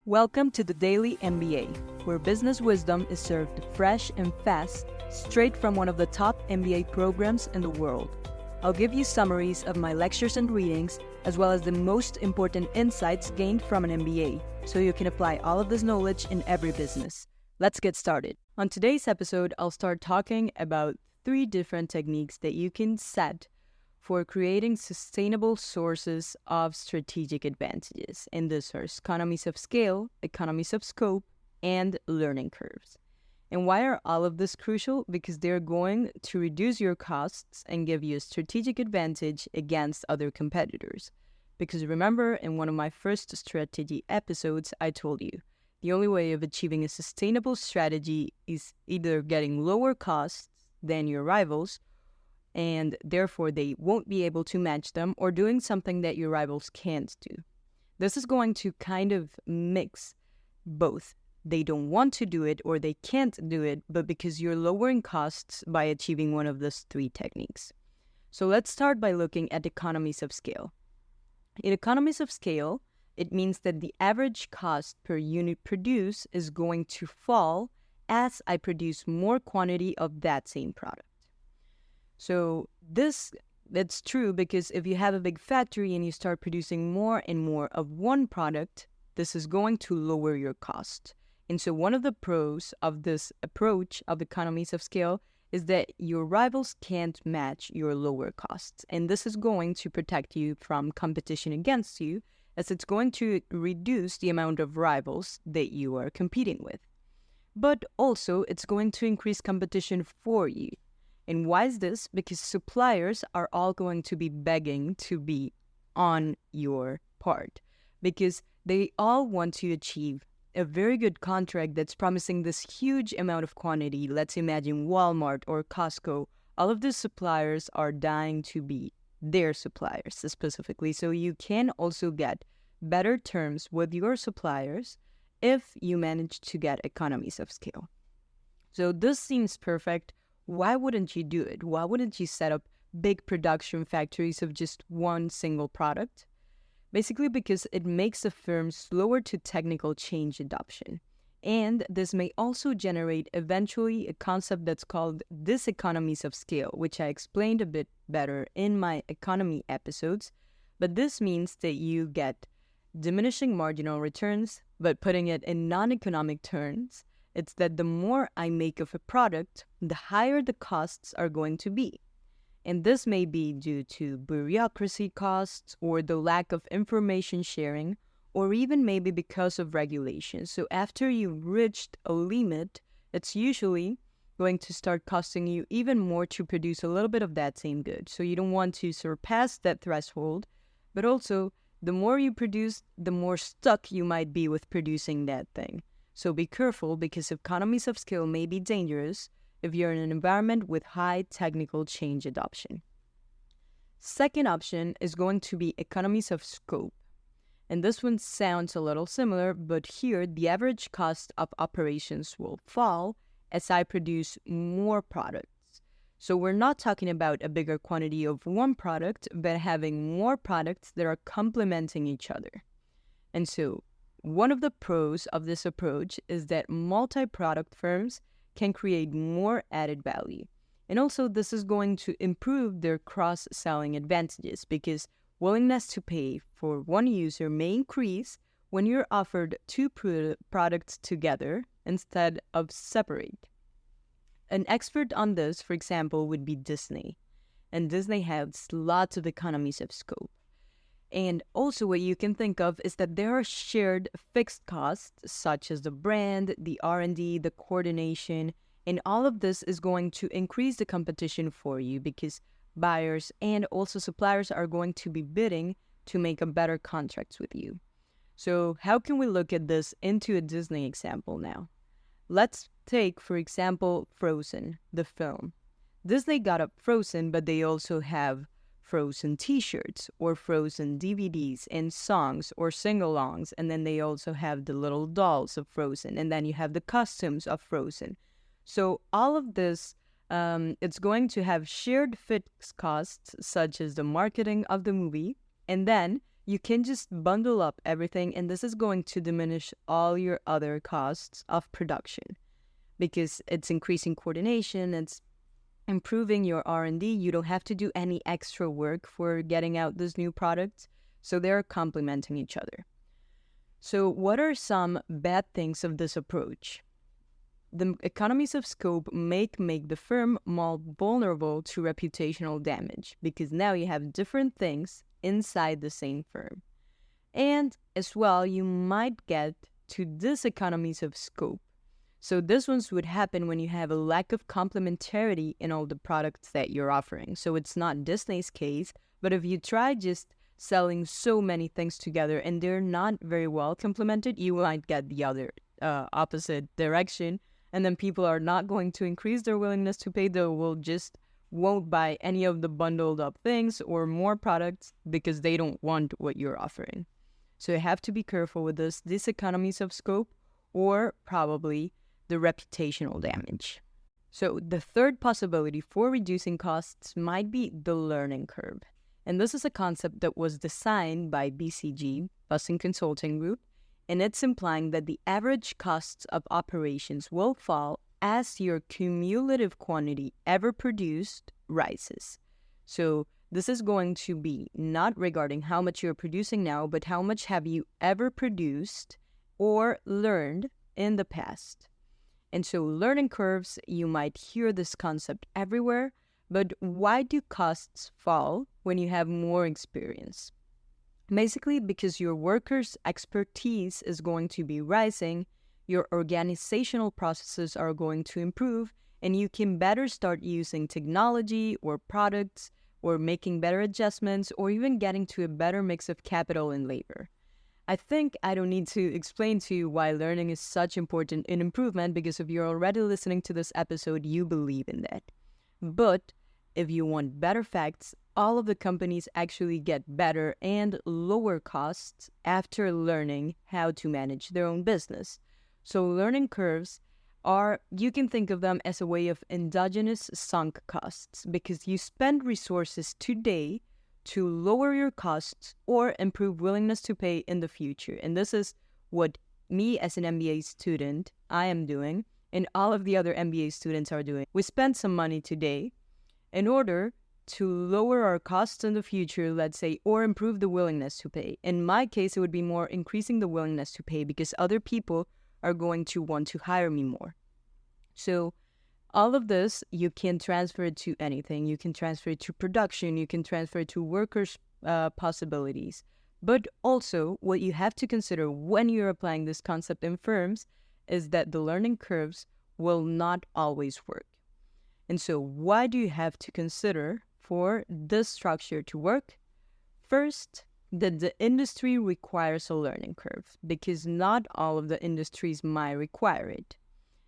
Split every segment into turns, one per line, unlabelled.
Welcome to the Daily MBA, where business wisdom is served fresh and fast, straight from one of the top MBA programs in the world. I'll give you summaries of my lectures and readings, as well as the most important insights gained from an MBA, so you can apply all of this knowledge in every business. Let's get started. On today's episode, I'll start talking about 3 different techniques that you can set for creating sustainable sources of strategic advantages. And these are economies of scale, economies of scope, and learning curves. And why are all of this crucial? Because they're going to reduce your costs and give you a strategic advantage against other competitors. Because remember, in one of my first strategy episodes, I told you, the only way of achieving a sustainable strategy is either getting lower costs than your rivals, and therefore they won't be able to match them, or doing something that your rivals can't do. This is going to kind of mix both. They don't want to do it or they can't do it, but because you're lowering costs by achieving one of those 3 techniques. So let's start by looking at economies of scale. In economies of scale, it means that the average cost per unit produced is going to fall as I produce more quantity of that same product. So that's true because if you have a big factory and you start producing more and more of one product, this is going to lower your cost. And so one of the pros of this approach of economies of scale is that your rivals can't match your lower costs. And this is going to protect you from competition against you, as it's going to reduce the amount of rivals that you are competing with. But also, it's going to increase competition for you. And why is this? Because suppliers are all going to be begging to be on your part, because they all want to achieve a very good contract that's promising this huge amount of quantity. Let's imagine Walmart or Costco. All of these suppliers are dying to be their suppliers specifically. So you can also get better terms with your suppliers if you manage to get economies of scale. So this seems perfect. Why wouldn't you do it? Why wouldn't you set up big production factories of just one single product? Basically because it makes a firm slower to technical change adoption. And this may also generate eventually a concept that's called diseconomies of scale, which I explained a bit better in my economy episodes. But this means that you get diminishing marginal returns, but putting it in non-economic terms, it's that the more I make of a product, the higher the costs are going to be. And this may be due to bureaucracy costs or the lack of information sharing, or even maybe because of regulations. So after you've reached a limit, it's usually going to start costing you even more to produce a little bit of that same good. So you don't want to surpass that threshold, but also the more you produce, the more stuck you might be with producing that thing. So be careful, because economies of scale may be dangerous if you're in an environment with high technical change adoption. Second option is going to be economies of scope. And this one sounds a little similar, but here the average cost of operations will fall as I produce more products. So we're not talking about a bigger quantity of one product, but having more products that are complementing each other. And so one of the pros of this approach is that multi-product firms can create more added value. And also this is going to improve their cross-selling advantages, because willingness to pay for one user may increase when you're offered 2 products together instead of separate. An expert on this, for example, would be Disney. And Disney has lots of economies of scope. And also what you can think of is that there are shared fixed costs, such as the brand, the R&D, the coordination, and all of this is going to increase the competition for you, because buyers and also suppliers are going to be bidding to make a better contracts with you. So how can we look at this into a Disney example now? Let's take, for example, Frozen, the film. Disney got up Frozen, but they also have Frozen t-shirts or Frozen DVDs and songs or sing-alongs, and then they also have the little dolls of Frozen, and then you have the costumes of Frozen. So all of this, it's going to have shared fixed costs, such as the marketing of the movie, and then you can just bundle up everything, and this is going to diminish all your other costs of production because it's increasing coordination, it's improving your R&D. You don't have to do any extra work for getting out these new products, so they're complementing each other. So what are some bad things of this approach? The economies of scope make the firm more vulnerable to reputational damage because now you have different things inside the same firm. And as well, you might get to diseconomies of scope. So this ones would happen when you have a lack of complementarity in all the products that you're offering. So it's not Disney's case, but if you try just selling so many things together and they're not very well complemented, you might get the other opposite direction. And then people are not going to increase their willingness to pay. They won't buy any of the bundled up things or more products because they don't want what you're offering. So you have to be careful with this economies of scope or probably the reputational damage. So the third possibility for reducing costs might be the learning curve. And this is a concept that was designed by BCG, Boston Consulting Group, and it's implying that the average costs of operations will fall as your cumulative quantity ever produced rises. So this is going to be not regarding how much you're producing now, but how much have you ever produced or learned in the past. And so learning curves, you might hear this concept everywhere, but why do costs fall when you have more experience? Basically, because your workers' expertise is going to be rising, your organizational processes are going to improve, and you can better start using technology or products or making better adjustments or even getting to a better mix of capital and labor. I think I don't need to explain to you why learning is such important in improvement because if you're already listening to this episode, you believe in that. But if you want better facts, all of the companies actually get better and lower costs after learning how to manage their own business. So learning curves you can think of them as a way of endogenous sunk costs because you spend resources today to lower your costs or improve willingness to pay in the future. And this is what me as an MBA student, I am doing, and all of the other MBA students are doing. We spend some money today in order to lower our costs in the future, let's say, or improve the willingness to pay. In my case, it would be more increasing the willingness to pay because other people are going to want to hire me more. So all of this, you can transfer it to anything. You can transfer it to production. You can transfer it to workers' possibilities. But also, what you have to consider when you're applying this concept in firms is that the learning curves will not always work. And so why do you have to consider for this structure to work? First, that the industry requires a learning curve because not all of the industries might require it.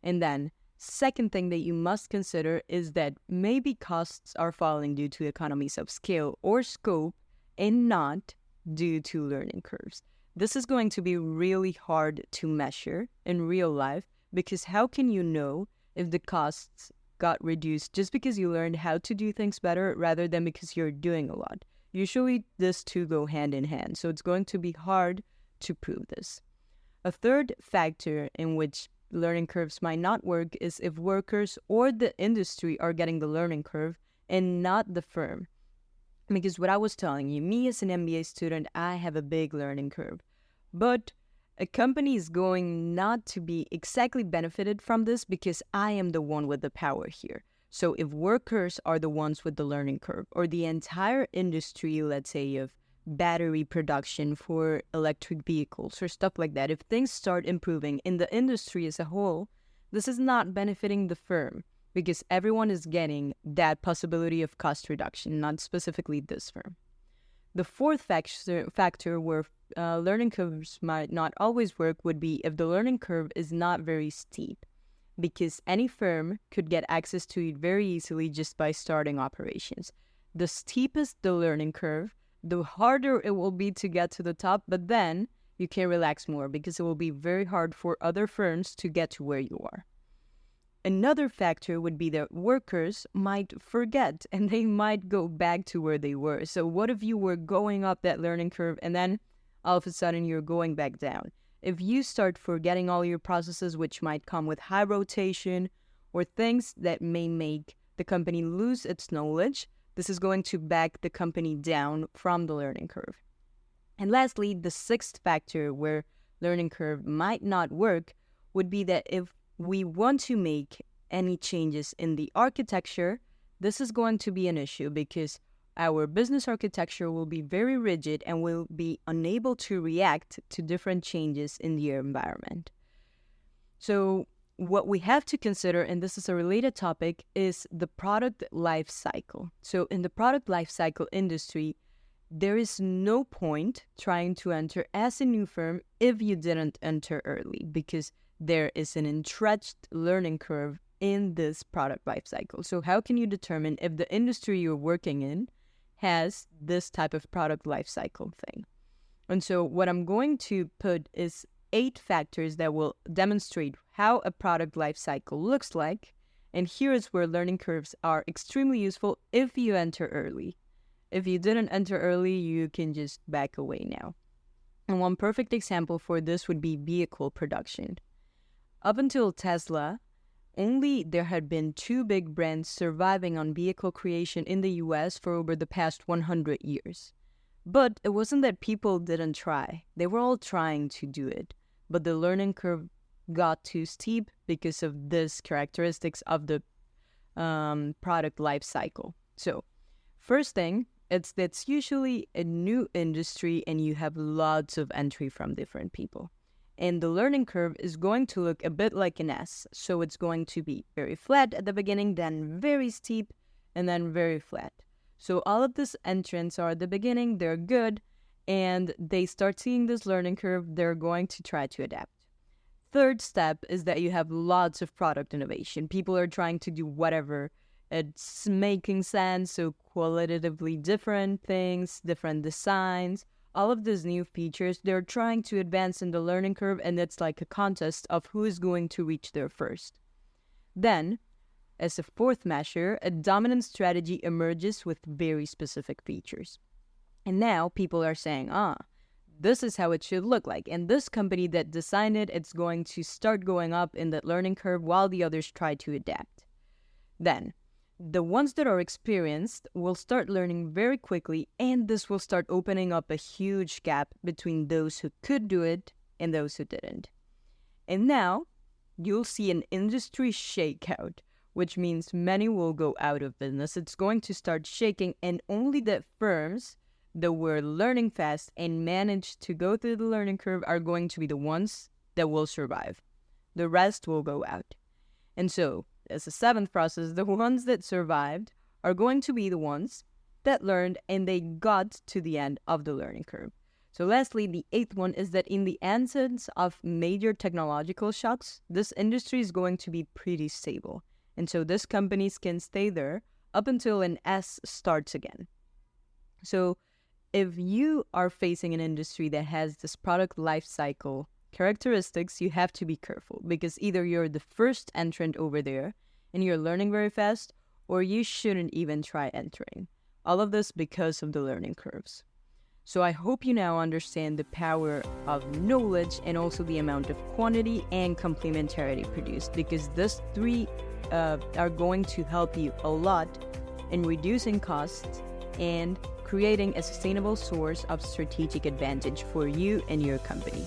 And then second thing that you must consider is that maybe costs are falling due to economies of scale or scope and not due to learning curves. This is going to be really hard to measure in real life because how can you know if the costs got reduced just because you learned how to do things better rather than because you're doing a lot? Usually these two go hand in hand, so it's going to be hard to prove this. A third factor in which learning curves might not work is if workers or the industry are getting the learning curve and not the firm. Because what I was telling you, me as an MBA student, I have a big learning curve. But a company is going not to be exactly benefited from this because I am the one with the power here. So if workers are the ones with the learning curve or the entire industry, let's say of battery production for electric vehicles or stuff like that, if things start improving in the industry as a whole, this is not benefiting the firm because everyone is getting that possibility of cost reduction, not specifically this firm. The fourth factor where learning curves might not always work would be if the learning curve is not very steep, because any firm could get access to it very easily just by starting operations. The steepest the learning curve, the harder it will be to get to the top, but then you can relax more because it will be very hard for other firms to get to where you are. Another factor would be that workers might forget and they might go back to where they were. So what if you were going up that learning curve and then all of a sudden you're going back down? If you start forgetting all your processes, which might come with high rotation or things that may make the company lose its knowledge, this is going to back the company down from the learning curve. And lastly, the sixth factor where learning curve might not work would be that if we want to make any changes in the architecture, this is going to be an issue because our business architecture will be very rigid and will be unable to react to different changes in the environment. So what we have to consider, and this is a related topic, is the product life cycle. So in the product life cycle industry, there is no point trying to enter as a new firm if you didn't enter early, because there is an entrenched learning curve in this product life cycle. So how can you determine if the industry you're working in has this type of product life cycle thing? And so what I'm going to put is 8 factors that will demonstrate how a product life cycle looks like. And here is where learning curves are extremely useful if you enter early. If you didn't enter early, you can just back away now. And one perfect example for this would be vehicle production. Up until Tesla, only there had been 2 big brands surviving on vehicle creation in the US for over the past 100 years. But it wasn't that people didn't try. They were all trying to do it. But the learning curve got too steep because of this characteristics of the product life cycle. So first thing, it's usually a new industry and you have lots of entry from different people. And the learning curve is going to look a bit like an S. So it's going to be very flat at the beginning, then very steep, and then very flat. So all of these entrants are at the beginning, they're good, and they start seeing this learning curve, they're going to try to adapt. Third step is that you have lots of product innovation. People are trying to do whatever. It's making sense, so qualitatively different things, different designs, all of these new features, they're trying to advance in the learning curve, and it's like a contest of who is going to reach there first. Then, as a fourth measure, a dominant strategy emerges with very specific features. And now people are saying, this is how it should look like. And this company that designed it, it's going to start going up in that learning curve while the others try to adapt. Then, the ones that are experienced will start learning very quickly, and this will start opening up a huge gap between those who could do it and those who didn't. And now, you'll see an industry shakeout, which means many will go out of business. It's going to start shaking, and only the firms that were learning fast and managed to go through the learning curve are going to be the ones that will survive. The rest will go out. And so, as a seventh process, the ones that survived are going to be the ones that learned and they got to the end of the learning curve. So lastly, the 8th one is that in the absence of major technological shocks, this industry is going to be pretty stable. And so these companies can stay there up until an S starts again. So if you are facing an industry that has this product life cycle characteristics, you have to be careful, because either you're the first entrant over there and you're learning very fast, or you shouldn't even try entering. All of this because of the learning curves. So I hope you now understand the power of knowledge and also the amount of quantity and complementarity produced, because these 3 are going to help you a lot in reducing costs and creating a sustainable source of strategic advantage for you and your company.